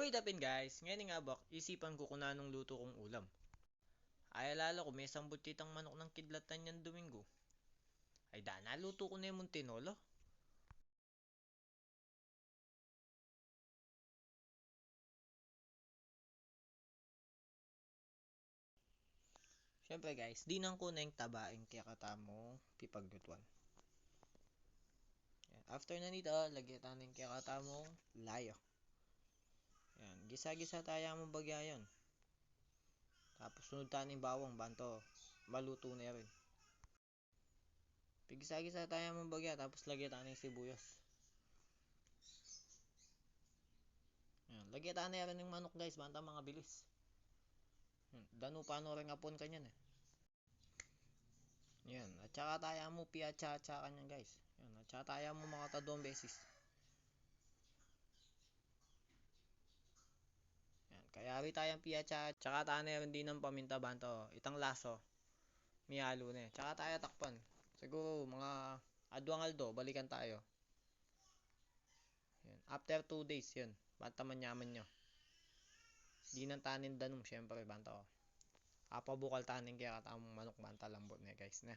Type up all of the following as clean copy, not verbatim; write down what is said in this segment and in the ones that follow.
Uy, tapin guys, ngayon nga bak, isipan ko kung anong luto kong ulam. Ay alala ko may sambutitang manok ng kidlatan yan Domingo. Ay dana, luto ko na yung muntinolo. Siyempre guys, dinang ko na yung tabaing kaya katamo pipaglutuan. Yan. After na nito, lagyan tanin kaya katamo layo. Yan, gisa-gisa tayo mo bagya yon. Tapos sunod tanin bawang banto, maluto na rin. Pigisa-gisa tayo mo bagya tapos lagyan tanin sibuyas. Yan, lagyan tanin rin ng manok guys, banta mga bilis. Dano paano rin apon kanyan eh. Yan, at saka tayo mo piya-cha-cha kanyan guys. Yan, at saka tayo mo mga tadong beses. Yan, kaya rin tayong piya-cha, tsaka tayo rin din ng paminta banto. Itang laso, miyalo na eh. Tsaka tayo takpan. Siguro mga adwang aldo, balikan tayo. Yan, after 2 days yun, banta manyaman nyo. Di nang tanin danong syempre banto. Apabukal tanin kaya katamong manok banta lambot na guys na.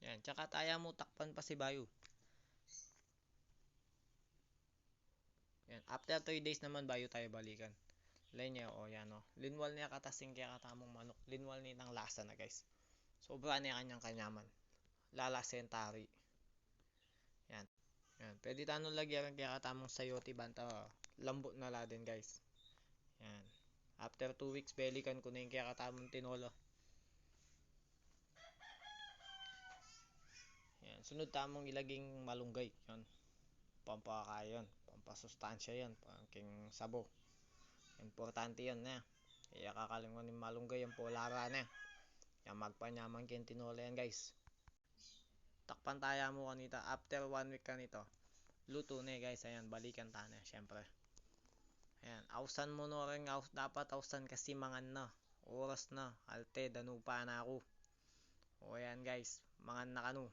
Yan, tsaka tayo mo takpan pa si Bayo. Yan, after 3 days naman Bayo tayo balikan. Lenya o yan o. Linwal niya katasing kaya katamong manok. Linwal niya ng lasa na guys. Sobra niya kanyang kanyaman. Lalasen tari. Yan. Yan. Pwede tanong lagyan kaya katamong sayote banta. Lambot na la din guys. Yan. After 2 weeks balikan ko na yung kaya katamong tinolo. Yan. Sunod tamong ilaging malunggay. Yan. Pampakayon. Pampasustansya yan. Pangking sabo. Importante yan na. Kaya kakalimutan ng malunggay yung polara na. Yan magpanyaman kin tinola yan guys. Takpan tayo mo kanita. After 1 week kanito. Luto na guys. Ayan balikan tayo na. Syempre. Ayan. Ausan mo no rin. Dapat ausan kasi mangan na. Oras na. Alte danupa na ako. O ayan guys. Mangan na kanu.